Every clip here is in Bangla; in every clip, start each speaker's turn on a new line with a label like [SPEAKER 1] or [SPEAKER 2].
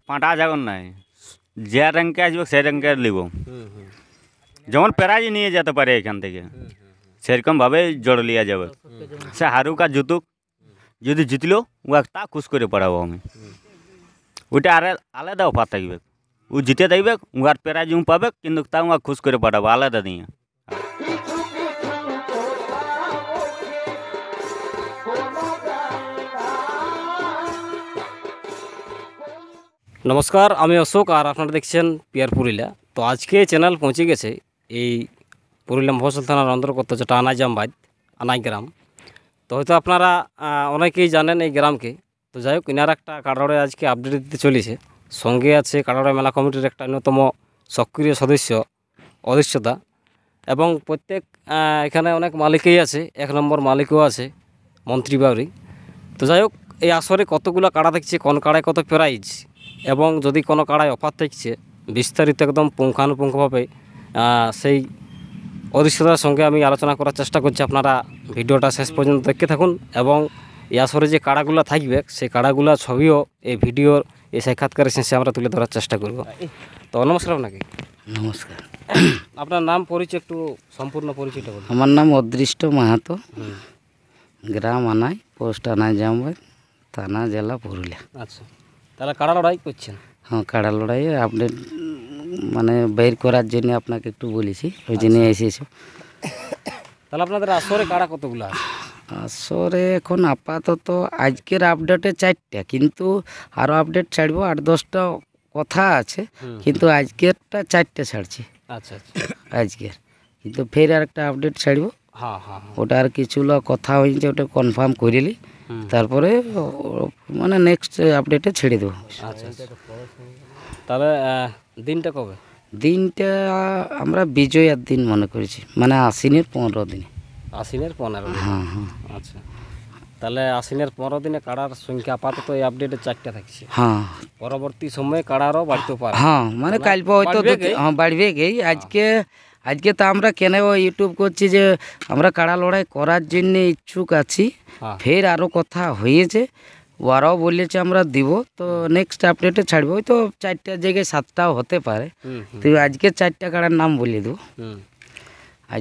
[SPEAKER 1] পাঁটা যখন নাই, যে র্যাঙ্কে আসবে সেই র্যাঙ্কে নিব। যেমন প্রাইজ নিয়ে যেতে পারে এখান থেকে, সেরকমভাবে জড় লিয়া যাবে। সে হারুক আর জিতুক, যদি জিতলো উহাকে তা খুশ করে পড়াবো আমি। ওইটা আলাদা অফার থাকবে। ও জিতে দেখবে উহার প্রাইজ পাবে, কিন্তু তা উহা খুশ করে পাঠাবো আলাদা দিয়ে।
[SPEAKER 2] নমস্কার, আমি অশোক আর আপনারা দেখছেন পিয়ার পুরুলিয়া। তো আজকে চ্যানেল পৌঁছে গেছে এই পুরুলিয়া মফস্বল থানার অন্তর্গত যেটা আনাইজামবাদ আনাই গ্রাম। তো হয়তো আপনারা অনেকেই জানেন এই গ্রামকে। তো যাই হোক, ইনার একটা কাড়াড়ে আজকে আপডেট দিতে চলেছে। সঙ্গে আছে কাড়াড়া মেলা কমিটির একটা অন্যতম সক্রিয় সদস্য অদৃশ্যতা, এবং প্রত্যেক এখানে অনেক মালিকই আছে, 1 নম্বর মালিকও আছে মন্ত্রী বাউরি। তো যাই হোক, এই আসরে কতগুলো কাড়া দেখছে, কোন কাড়ায় কত প্রাইজ, এবং যদি কোনো কাড়ায় অফার থাকছে, বিস্তারিত একদম পুঙ্খানুপুঙ্খভাবে সেই অদৃশ্যতার সঙ্গে আমি আলোচনা করার চেষ্টা করছি। আপনারা ভিডিওটা শেষ পর্যন্ত দেখতে থাকুন, এবং এই আসরে যে কাড়াগুলো থাকবে সেই কাড়াগুলো ছবিও এই ভিডিওর এই সাক্ষাৎকারের শেষে আমরা তুলে ধরার চেষ্টা করব। তো নমস্কার আপনাকে।
[SPEAKER 3] নমস্কার।
[SPEAKER 2] আপনার নাম পরিচয়, একটু সম্পূর্ণ পরিচয়টা বলুন।
[SPEAKER 3] আমার নাম অদৃষ্ট মাহাতো, গ্রাম আনাই, পোস্ট আনাইজামবাদ, থানা, জেলা পুরুলিয়া।
[SPEAKER 2] আচ্ছা, তাহলে কাড়া লড়াই করছেন?
[SPEAKER 3] হ্যাঁ, কাড়া লড়াইয়ে আপডেট মানে বের করার জন্য আপনাকে একটু বলেছি, ওই জন্য এসেছি।
[SPEAKER 2] তাহলে আপনাদের আসরে কাড়া কতগুলো আছে?
[SPEAKER 3] আসরে এখন আপাতত আজকের আপডেটে 4টা, কিন্তু আরও আপডেট ছাড়বো, 8-10টা কথা আছে, কিন্তু আজকেরটা 4টে ছাড়ছি।
[SPEAKER 2] আচ্ছা আচ্ছা,
[SPEAKER 3] আজকের কিন্তু ফের আর একটা আপডেট ছাড়বো।
[SPEAKER 2] হ্যাঁ হ্যাঁ,
[SPEAKER 3] ওটা আর কিছুগুলো কথা হয়েছে, ওটা কনফার্ম করিলি, তারপরে মানে নেক্সট আপডেটে ছেড়ে দেবো।
[SPEAKER 2] আচ্ছা, তাহলে দিনটা কবে?
[SPEAKER 3] দিনটা আমরা বিজয়ার দিন মনে করেছি, মানে আশ্বিনের 15 দিনে।
[SPEAKER 2] আশ্বিনের 15 দিন?
[SPEAKER 3] হ্যাঁ হ্যাঁ।
[SPEAKER 2] আচ্ছা, তাহলে আশ্বিনের 15 দিনে কাড়ার সংখ্যা আপাতত এই আপডেটে 4টা থাকছে।
[SPEAKER 3] হ্যাঁ,
[SPEAKER 2] পরবর্তী সময়ে কাড়ারও বাড়তে পারে।
[SPEAKER 3] হ্যাঁ, মানে কাল হয়তো বাড়বে গেই। আজকে তো আমরা কেন ইউটিউব করছি যে আমরা কাড়া লড়াই করার জন্য ইচ্ছুক আছি। ফের আরও কথা হয়েছে, ওরাও বলেছে আমরা দিব। তো নেক্সট আপডেটে ছাড়বো, হয়তো 4টার জায়গায় 7টাও হতে পারে। তো আজকে 4টা কাড়ার নাম বলে দেবো।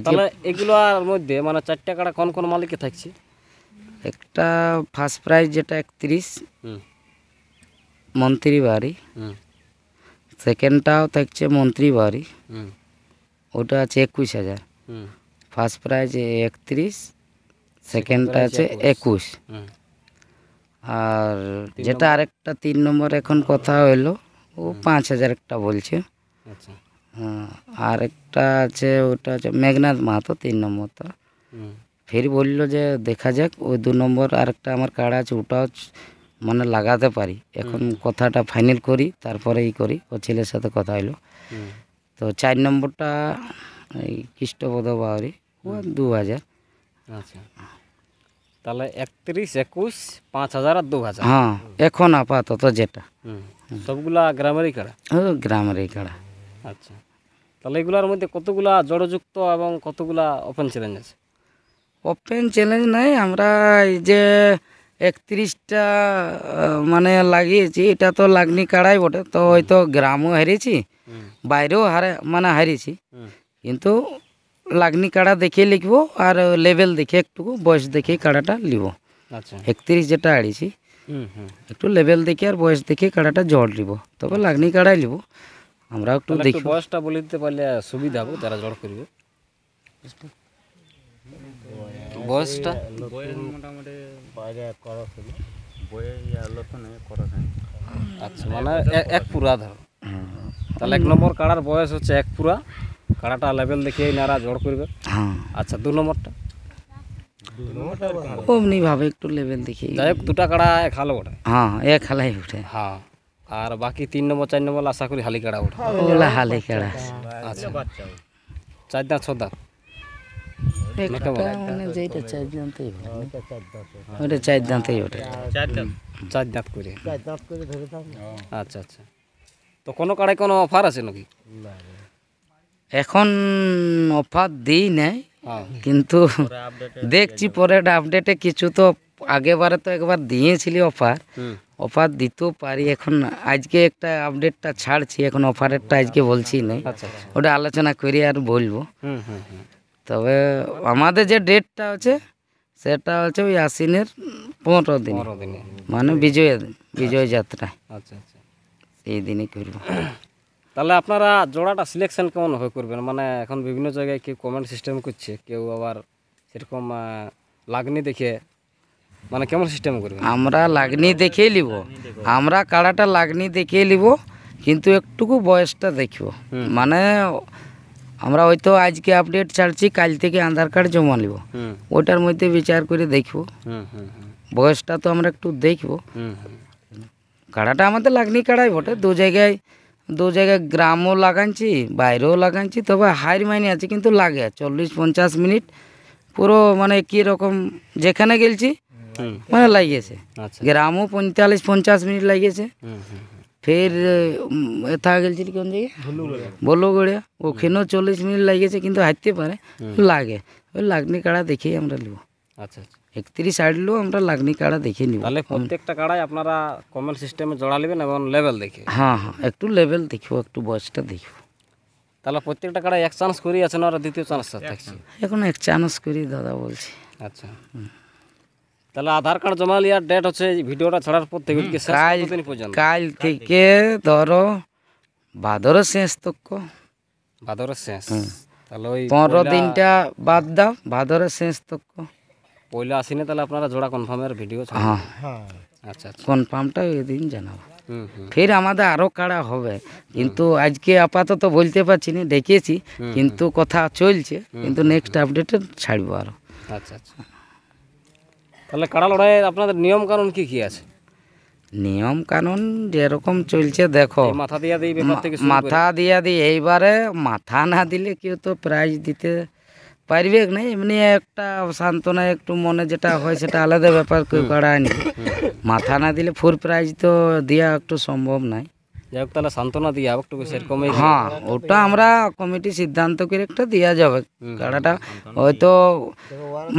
[SPEAKER 2] তাহলে এগুলোর মধ্যে মানে 4টা কাড়া কোন কোন মালিকে থাকছে?
[SPEAKER 3] একটা ফার্স্ট প্রাইজ যেটা 31 মন্ত্রী বাড়ি, সেকেন্ডটাও থাকছে মন্ত্রী বাড়ি, ওটা আছে 21,000। ফার্স্ট প্রাইজ 31, সেকেন্ডটা আছে 21। আর যেটা আরেকটা 3 নম্বর এখন কথা হইলো, ও 5,000 একটা বলছে। হ্যাঁ, আর একটা আছে, ওটা আছে মেঘনাথ মাহাতো 3 নম্বরটা। ফের বললো যে দেখা যাক, ওই 2 নম্বর আরেকটা আমার কাড়া আছে, ওটাও মানে লাগাতে পারি। এখন কথাটা ফাইনাল করি, তারপরে করি। ও ছেলের সাথে কথা হইলো। তো 4 নম্বরটা এই কৃষ্ণপদ বাউরি, ও 2,000।
[SPEAKER 2] আচ্ছা, তাহলে 31, 21, 5,000 আর 2,000।
[SPEAKER 3] হ্যাঁ, এখন আপাতত যেটা
[SPEAKER 2] সবগুলা গ্রামেরই কাড়া?
[SPEAKER 3] গ্রামের এই কাড়া।
[SPEAKER 2] আচ্ছা, তাহলে এগুলোর মধ্যে কতগুলা জড়যুক্ত এবং কতগুলা ওপেন চ্যালেঞ্জ আছে?
[SPEAKER 3] ওপেন চ্যালেঞ্জ নাই, আমরা এই যে 31টা মানে লাগিয়েছি, এটা তো লাগনি কাড়াই বটে। তো হয়তো গ্রামও হারিয়েছি, বাইরেও হারিয়েছি, কিন্তু লাগনি কাড়া দেখে লিখবো, আর লেভেল দেখে একটু বয়স দেখে কাড়াটা লিব।
[SPEAKER 2] আচ্ছা,
[SPEAKER 3] 31 যেটা হারিয়েছি, একটু লেভেল দেখে আর বয়স দেখে কাড়াটা জড় লিব, তবে লাগনি কাড়াই লিব। আমরা একটু দেখি,
[SPEAKER 2] বয়সটা বলে দিতে পারলে সুবিধা হবে যারা জড় করবে। বয়সটা
[SPEAKER 1] মোটামুটি
[SPEAKER 2] আচ্ছা, মানে এক পুরা ধরো। তাহলে 1 নম্বর কাড়ার বয়স হচ্ছে 1 পুরা, কাড়াটা লেভেল দেখে নারা জড় করবে।
[SPEAKER 3] হ্যাঁ।
[SPEAKER 2] আচ্ছা, 2 নম্বরটা
[SPEAKER 3] অমনি ভাবে একটু লেভেল দেখি।
[SPEAKER 2] যাই হোক, 2টা কাড়া এক হালে ওঠে।
[SPEAKER 3] হ্যাঁ, এক হালাই উঠে।
[SPEAKER 2] হ্যাঁ, আর বাকি 3 নম্বর 4 নম্বর আশা করি হালি কাড়া ওঠে।
[SPEAKER 3] ওগুলা হালে কাড়া।
[SPEAKER 2] আচ্ছা, 4 দাঁত 6 দাঁত
[SPEAKER 3] একটা মানে যেটা 4 দাঁতেই ওটা 4 দাঁতেই ওঠে।
[SPEAKER 2] 4 দাঁত করে। আচ্ছা আচ্ছা, তো কোনো কাড়ায় কোনো অফার আছে নাকি?
[SPEAKER 3] এখন অফার দিই নাই, কিন্তু দেখছি পরের আপডেটে কিছু তো আগেবারে তো একবার দিয়েছিলি অফার,
[SPEAKER 2] হুম
[SPEAKER 3] অফার দিতেও পারি। এখন আজকে একটা আপডেটটা ছাড়ছি, এখন অফারেরটা আজকে বলছি না,
[SPEAKER 2] আচ্ছা আচ্ছা
[SPEAKER 3] ওটা আলোচনা করি আর বলবো।
[SPEAKER 2] হুম হুম হুম
[SPEAKER 3] তবে আমাদের যে ডেটটা আছে সেটা হচ্ছে ওই আশ্বিনের 15 দিন,
[SPEAKER 2] 15 দিনে।
[SPEAKER 3] মানে বিজয় যাত্রা,
[SPEAKER 2] আচ্ছা আচ্ছা।
[SPEAKER 3] এই দিনই করবো।
[SPEAKER 2] তাহলে আপনারা জোড়াটা সিলেকশন কেমন হয়ে করবেন? মানে এখন বিভিন্ন জায়গায় কেউ কমেন্ট সিস্টেম করছে, কেউ আবার সেরকম লাগনি দেখে, মানে কেমন সিস্টেম করবেন?
[SPEAKER 3] আমরা লাগনি দেখেই নিব, আমরা কাড়াটা লাগনি দেখেই নিব, কিন্তু একটুকু বয়সটা দেখব। মানে আমরা হয়তো আজকে আপডেট ছাড়ছি, কাল থেকে আধার কার্ড জমা নিব,
[SPEAKER 2] হুম
[SPEAKER 3] ওটার মধ্যে বিচার করে দেখব।
[SPEAKER 2] হুম হুম হুম
[SPEAKER 3] বয়সটা তো আমরা একটু দেখব।
[SPEAKER 2] হুম হুম
[SPEAKER 3] কাড়াটা আমাদের লাগনি কাড়াই বটে, দু জায়গায় গ্রামও লাগাচ্ছি, বাইরেও লাগাচ্ছি, তবে হাইর মাইনে আছে, কিন্তু লাগে 40-50 মিনিট পুরো, মানে কীরকম যেখানে গেলছি
[SPEAKER 2] হুম
[SPEAKER 3] মানে লাগিয়েছে।
[SPEAKER 2] আচ্ছা
[SPEAKER 3] গ্রামও 45-50 মিনিট লাগিয়েছে।
[SPEAKER 2] হুম হুম
[SPEAKER 3] ফের এথা গেলছিল কোন জায়গায়, বলগড়িয়া, ওখানেও 40 মিনিট লাগিয়েছে, কিন্তু হাঁটতে পারে, লাগে। ওই লাগনি কাড়া দেখেই আমরা নিব,
[SPEAKER 2] আচ্ছা আচ্ছা।
[SPEAKER 3] 31 আটলেও আমরা লাগনি কাড়া দেখে নিব।
[SPEAKER 2] তাহলে প্রত্যেকটা কাড়াই আপনারা কমেন্ট সিস্টেমে জোড়া নেবেন এবং লেভেল দেখে।
[SPEAKER 3] হ্যাঁ হ্যাঁ, একটু লেভেল দেখবো, একটু বয়সটা দেখবো।
[SPEAKER 2] তাহলে প্রত্যেকটা কাড়াই এক চান্স করে আছেন আর দ্বিতীয় চান্স থাকছে?
[SPEAKER 3] এখন এক চান্স করি দাদা বলছি।
[SPEAKER 2] আচ্ছা। তাহলে আধার কার্ড জমা লিয়ার ডেট হচ্ছে এই ভিডিওটা ছাড়ার পর থেকে শেষ কতদিন পর্যন্ত?
[SPEAKER 3] কাল থেকে ধরো ভাদরের শেষ তক,
[SPEAKER 2] ভাদরের শেষ। তাহলে ওই
[SPEAKER 3] 15 দিনটা বাদ দাও, ভাদরের শেষ তক।
[SPEAKER 2] পয়লা আসিনে তাহলে আপনারা জোড়া কনফার্মের ভিডিও
[SPEAKER 3] হ্যাঁ,
[SPEAKER 2] আচ্ছা আচ্ছা।
[SPEAKER 3] কনফার্মটা ওই দিন জানাবো।
[SPEAKER 2] হুম হুম
[SPEAKER 3] ফির আমাদের আরও কাড়া হবে, কিন্তু আজকে আপাতত বলতে পারছি না, ডেকেছি, কিন্তু কথা চলছে, কিন্তু নেক্সট আপডেটে ছাড়বো আরও।
[SPEAKER 2] আচ্ছা আচ্ছা। তাহলে কাড়া লড়াইয়ের আপনাদের নিয়ম কানুন কি কি আছে?
[SPEAKER 3] নিয়ম কানুন যেরকম চলছে দেখো,
[SPEAKER 2] এই মাথা দিয়া দিই ব্যাপার থেকে
[SPEAKER 3] মাথা দিয়া দিই, এইবারে মাথা না দিলে কেউ তো প্রাইজ দিতে পারবে না, এমনি একটা সান্ত্বনা একটু মনে যেটা হয় সেটা আলাদা ব্যাপার, কেউ কাড়ায় নি। মাথা না দিলে ফুল প্রাইজ তো দেওয়া একটু সম্ভব নাই।
[SPEAKER 2] যাই হোক, তাহলে সান্ত্বনা দিয়ে একটু সেরকমই।
[SPEAKER 3] হ্যাঁ, ওটা আমরা কমিটি সিদ্ধান্ত করে একটা দেওয়া যাবে। কাড়াটা হয়তো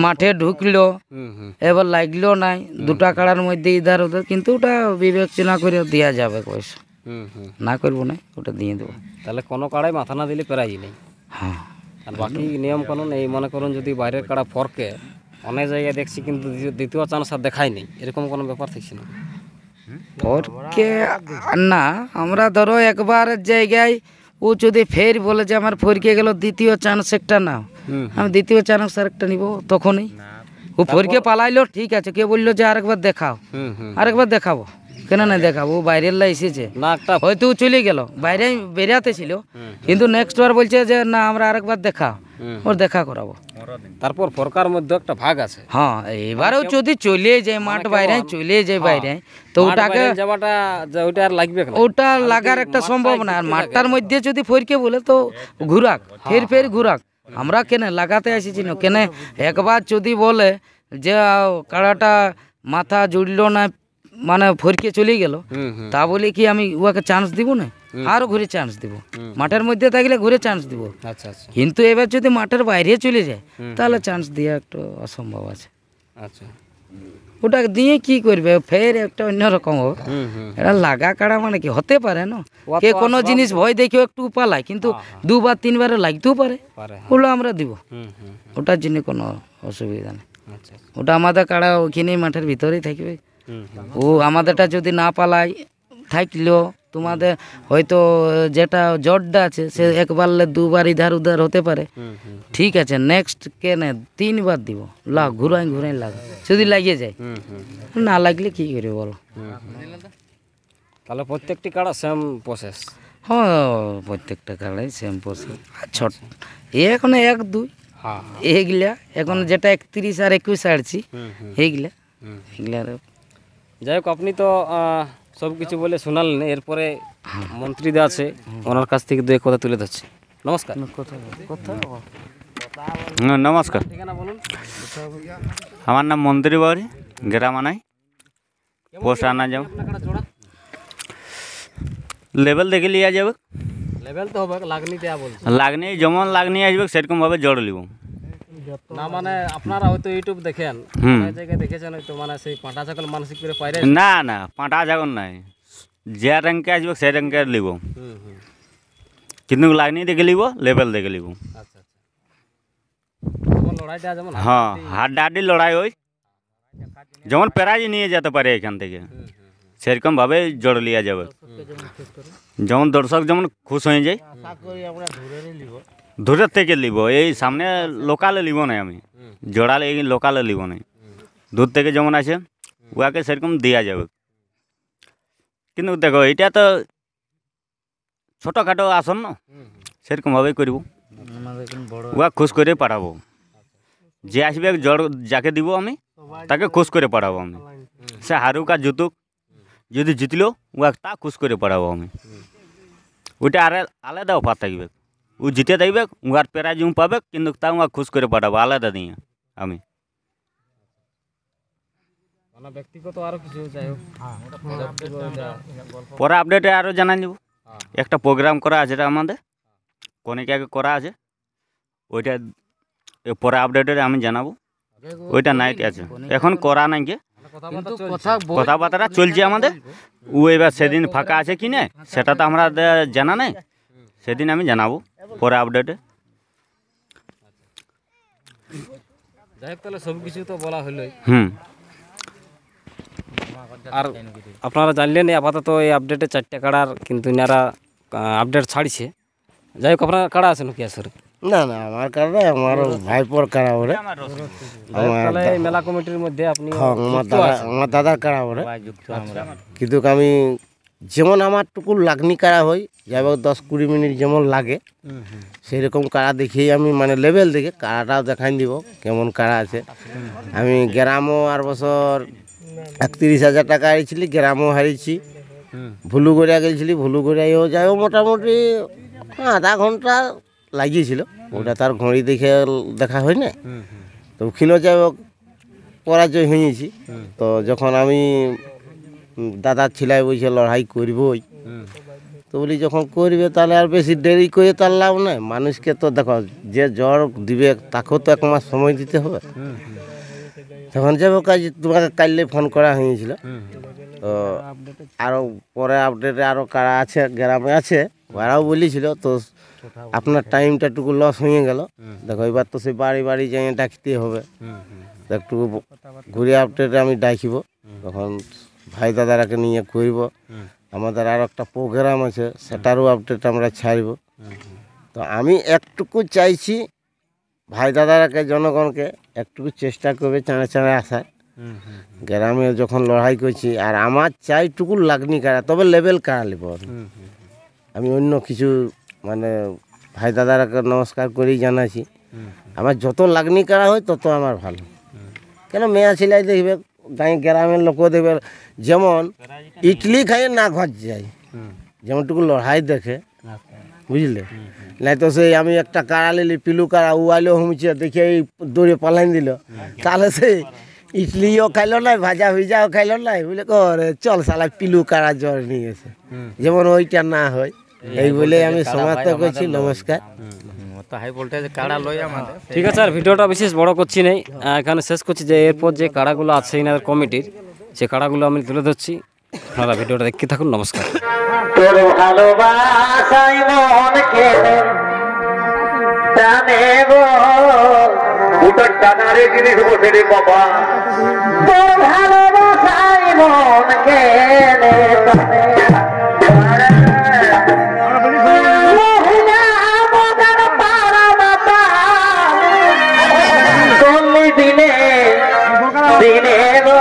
[SPEAKER 3] মাঠে ঢুকলো,
[SPEAKER 2] হুম হুম
[SPEAKER 3] এবার লাগলো নাই, দুটা কাড়ার মধ্যে ইধার ওধার, কিন্তু ওটা বিবেচনা করে দেওয়া যাবে, পয়সা
[SPEAKER 2] হুম হুম।
[SPEAKER 3] না করবো না, ওটা দিয়ে দেবো।
[SPEAKER 2] তাহলে কোনো কাড়াই মাথা না দিলে প্রাইজ নেই।
[SPEAKER 3] হ্যাঁ,
[SPEAKER 2] আর বাকি নিয়ম কানুন এই মনে করুন যদি বাইরের কাড়া ফরকে, অনেক জায়গায় দেখছি কিন্তু দ্বিতীয় চান্স আর দেখাই নেই, এরকম কোনো ব্যাপার থাকছে না?
[SPEAKER 3] ফরকে না, আমরা ধরো একবার জায়গায় ও যদি ফের বলে যে আমার ফরকে গেল, দ্বিতীয় চান্স একটা নাও,
[SPEAKER 2] হুম
[SPEAKER 3] আমি দ্বিতীয় চান্স আর একটা নিব, তখনই ও ফরকে পালাইলো, ঠিক আছে, কে বললো যে আরেকবার দেখাও,
[SPEAKER 2] হুম হুম।
[SPEAKER 3] আরেকবার দেখাবো, কেন না দেখাবো, ও বাইরের লাই এসেছে,
[SPEAKER 2] না একটা
[SPEAKER 3] হয়তো ও চলে গেল, বাইরে বেরাতে ছিল, কিন্তু নেক্সট বার বলছে যে না আমরা আরেকবার দেখাও, ওর দেখা করাবো।
[SPEAKER 2] তারপর ফরকার মধ্যে একটা ভাগ আছে।
[SPEAKER 3] হ্যাঁ, এবারেও যদি চলে যায় মাঠ বাইরে, চলে যায় বাইরে, তো ওটাকে
[SPEAKER 2] যাওয়াটা ওইটা আর লাগবে না,
[SPEAKER 3] ওটা লাগার একটা সম্ভাবনা। আর মাঠটার মধ্যে যদি ফরকে বলে তো ঘুরাক, ফের ঘুরাক, আমরা কেন লাগাতে আসিছি না, কেন একবার যদি বলে যে কাড়াটা মাথা জুড়লো না, মানে ফরকে চলে গেল,
[SPEAKER 2] হুম হুম
[SPEAKER 3] তা বলে কি আমি উহাকে চান্স দিব না, আরও ঘুরে চান্স দিব, মাঠের মধ্যে থাকলে ঘুরে চান্স দিব।
[SPEAKER 2] আচ্ছা আচ্ছা
[SPEAKER 3] কিন্তু এবার যদি মাঠের বাইরে চলে যায়, তাহলে চান্স দেওয়া একটু অসম্ভব আছে।
[SPEAKER 2] আচ্ছা।
[SPEAKER 3] ওটা দিয়ে কি করবে, ফের একটা অন্যরকম হবে।
[SPEAKER 2] হুম হুম।
[SPEAKER 3] এটা লাগা কাড়া মানে কি হতে পারে না,
[SPEAKER 2] ও
[SPEAKER 3] কে
[SPEAKER 2] তো
[SPEAKER 3] কোনো জিনিস ভয় দেখেও একটু পালায়, কিন্তু দুবার তিনবারে লাগতেও পারে,
[SPEAKER 2] পারে।
[SPEAKER 3] ওগুলো আমরা দিব,
[SPEAKER 2] হুম হুম।
[SPEAKER 3] ওটার জন্য কোনো অসুবিধা নেই।
[SPEAKER 2] আচ্ছা আচ্ছা।
[SPEAKER 3] ওটা আমাদের কাড়া ওখানেই মাঠের ভিতরেই থাকবে।
[SPEAKER 2] হুম হুম।
[SPEAKER 3] ও আমাদেরটা যদি না পালায় থাকলেও, তোমাদের হয়তো যেটা জটটা আছে সে একবার দুবার ইধার উধার হতে পারে,
[SPEAKER 2] হুম হুম
[SPEAKER 3] ঠিক আছে, নেক্সট কেনে 3 বার দিব, লাগ ঘুরাই লাগ, যদি লাগিয়ে যায়,
[SPEAKER 2] হুম হুম
[SPEAKER 3] না লাগলে কি করবে বলো।
[SPEAKER 2] তাহলে প্রত্যেকটি কাড়া সেম প্রসেস।
[SPEAKER 3] হ্যাঁ, প্রত্যেকটা কাড়াই সেম প্রসেস। ছোট এখন 1, 2
[SPEAKER 2] হ্যাঁ
[SPEAKER 3] এইগুলা, এখন যেটা 31 আর 21 ছাড়ছি,
[SPEAKER 2] হুম হুম।
[SPEAKER 3] এইগুলা এগুলা
[SPEAKER 2] যাই হোক, আপনি তো সব কিছু বলে শোনালেন, এরপরে মন্ত্রীদা আছে, ওনার কাছ থেকে 2 কথা তুলে ধরছে। নমস্কার।
[SPEAKER 1] নমস্কার,
[SPEAKER 2] ঠিকানা বলুন।
[SPEAKER 1] আমার নাম মন্দির বাড়ি, গ্রাম আনাই, পোস্ট আনা যাও,
[SPEAKER 2] আপনার কাড়া জোড়া
[SPEAKER 1] লেভেল দেখে লিয়া যাবে,
[SPEAKER 2] লেভেল তো হবে, লাগনি দেয়া বলছে।
[SPEAKER 1] লাগনি যেমন লাগনি আসবে সেরকমভাবে জোড় নিব।
[SPEAKER 2] না মানে আপনারা হয়তো ইউটিউব দেখেন,
[SPEAKER 1] হুম।
[SPEAKER 2] অনেক জায়গায় দেখেছেন হয়তো, মানে সেই পাঁটা ছাগল মানসিক করে পাইরে।
[SPEAKER 1] না না পাঁটা ছাগল নাই, যে র্যাঙ্কে আসবে সেই র্যাঙ্কে লিব,
[SPEAKER 2] হুম হুম।
[SPEAKER 1] কিন্তু লাইনি দেখে লিব, লেভেল দেখে লিব।
[SPEAKER 2] আচ্ছা আচ্ছা। যেমন লড়াইটা যেমন
[SPEAKER 1] হ্যাঁ হাড্ডাহাড্ডি লড়াই হয়, যেমন প্রাইজ নিয়ে যেতে পারে এখান থেকে সেরকমভাবে জড় লিয়া যাবে। যেমন দর্শক যেমন খুশ হয়ে যায়, দূরের থেকে লিব, এই সামনে লোকালে লিব না, আমি জোড়ালে এই লোকালে লিব না, দূর থেকে যেমন আছে উহাকে সেরকম দেওয়া যাবে। কিন্তু দেখো এটা তো ছোটোখাটো আসন না, সেরকমভাবেই করব, উহা খুশ করে পাঠাবো। যে আসবে জড় যাকে দিব আমি তাকে খুশ করে পাঠাবো আমি, সে হারুক আর জিতুক, যদি জিতলো উহা তা খুশ করে পাঠাবো আমি। ওইটা আলাদা অফার থাকবে, ও জিতে দেখবে উহার প্রাইজ পাবে, কিন্তু তা উহা খুশ করে পাঠাবো আলাদা দিয়ে আমি।
[SPEAKER 2] মানে ব্যক্তিগত আরো কিছু যাই হোক,
[SPEAKER 1] পরে আপডেটে আরও জানাই দেবো। একটা প্রোগ্রাম করা আছে এটা আমাদের কনিকাকে করা আছে, ওইটা পরে আপডেটে আমি জানাবো। ওইটা নাইট আছে, এখন করা নাই কে, কথাবার্তা চলছে আমাদের। ও এবার সেদিন ফাঁকা আছে কি না সেটা তো আমরা জানা নেই, সেদিন আমি জানাবো পরে আপডেটে।
[SPEAKER 2] যাই হোক তাহলে সব কিছু তো বলা হলোই।
[SPEAKER 1] হুম।
[SPEAKER 2] আর আপনারা জানলেন আপাতত এই আপডেটে 4টে কাড়ার কিন্তু ইনারা আপডেট ছাড়ছে। যাই হোক আপনার কাড়া আছে নাকি আসলে?
[SPEAKER 4] না না আমার কারণে আমার ভাইপোর কারা ওরে,
[SPEAKER 2] তাহলে এই মেলা কমিটির মধ্যে আপনি
[SPEAKER 4] আমার দাদার কারা ওরে। কিন্তু আমি যেমন আমার টুকু লাগনি কারা হই, যাই হোক 10-20 মিনিট যেমন লাগে সেই রকম কারা দেখিয়ে আমি মানে লেভেল দেখে কারাটাও দেখাই দিব কেমন কারা আছে। আমি গ্রামও আর বছর 31,000 টাকা হারিয়েছিলি, গ্রামও হারিয়েছি। ভুলুগড়িয়া গেছিলি, ভুলুগড়িয়াও যাই হোক মোটামুটি আধা ঘন্টা লাগিয়েছিল, ওটা তার ঘড়ি দেখে দেখা হয় না। তো ওখানেও যাই হোক পরাজয় হয়েছি। তো যখন আমি দাদার ছিলাই বলছে লড়াই করবই, তো বলি যখন করবে তাহলে আর বেশি দেরি করে তার লাভ নাই। মানুষকে তো দেখো যে জ্বর দিবে তাকেও তো 1 মাস সময় দিতে হবে। তখন যাবো কাজ, তোমাকে কাললে ফোন করা হয়েছিল। তো আরও পরে আপডেটে আরও কারা আছে গ্রামে আছে, ওরাও বলেছিল। তো আপনার টাইমটা একটু লস হয়ে গেল। দেখো এবার তো সেই বাড়ি বাড়ি যাই ডাকতে হবে, তো একটু ঘুরে আপডেটে আমি ডাকিব, তখন ভাই দাদারাকে নিয়ে করব। আমাদের আর একটা প্রোগ্রাম আছে, সেটারও আপডেট আমরা ছাড়ব। তো আমি একটুকু চাইছি ভাই দাদারাকে, জনগণকে একটুকু চেষ্টা করবে চাঁড়ে চাঁড়ে আসার। গ্রামে যখন লড়াই করছি, আর আমার চাইটুকু লাগনি কারা, তবে লেভেল কারা নেব আমি, অন্য কিছু মানে ভাই দাদারাকে নমস্কার করেই জানাচ্ছি। আমার যত লাগনি কারা হয় তত আমার ভালো। কেন মেয়া ছেলে দেখবে, গ্রামের লোকও দেখবে, যেমন ইডলি খাইয়ে না ঘর যায়, যেমনটুকু লড়াই দেখে, বুঝলে। নাই তো সেই আমি একটা কাড়া নিলি পিলু কাড়া, ও আইলো হুমছে দেখে এই দৌড়ে পালাইন দিল, তাহলে সেই ইডলিও খাইলো নাই, ভাজা ভিজাও খাইলো নাই, বুঝলে করে চল সালা পিলু কাড়া জ্বর নিয়ে গেছে, যেমন ওইটা না হয়। এই বলে আমি সমাপ্ত করছি, নমস্কার।
[SPEAKER 2] ঠিক আছে, আর ভিডিওটা বিশেষ বড় করছি নাই, এখানে শেষ করছি। যে এরপর যে কাড়াগুলো আছে ইনাদের কমিটির, সে কাড়াগুলো আমি তুলে ধরছি, আপনারা ভিডিওটা দেখতে থাকুন। নমস্কার।
[SPEAKER 5] তোর ভালোবাসাই মন কেনে জানে গো, দুটো টাকারে জিনিস বসে রে বাবা। তোর ভালোবাসাই মন কেনে দিনে দিনে গো,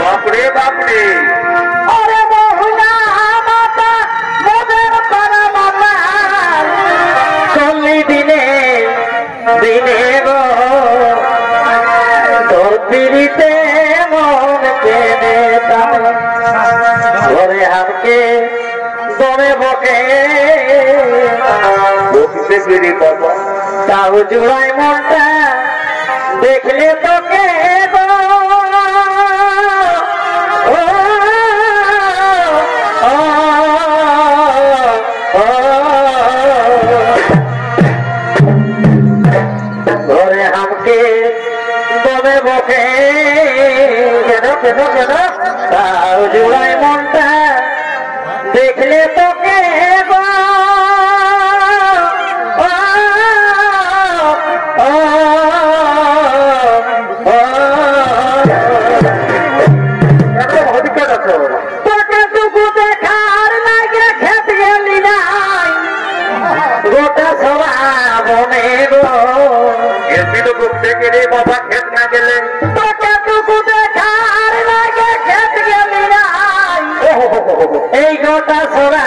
[SPEAKER 5] বাপরে বাপরে দিনে গো, তোর পিড়িতে মন কেনে ধরে হামকে দমে বকে, তাও জুড়াই মনটা দেখলে তোকে গো। ঘরে তোকে গো তোকে টুকু দেখার লাগে খেতে গেলি নাই গোটা সবা বনে গো গেছিল ঘুরতে গেলে বাবা খেত না গেলে তোকে টুকু দেখার লাগে খেতে গেলি নাই এই গোটা সবা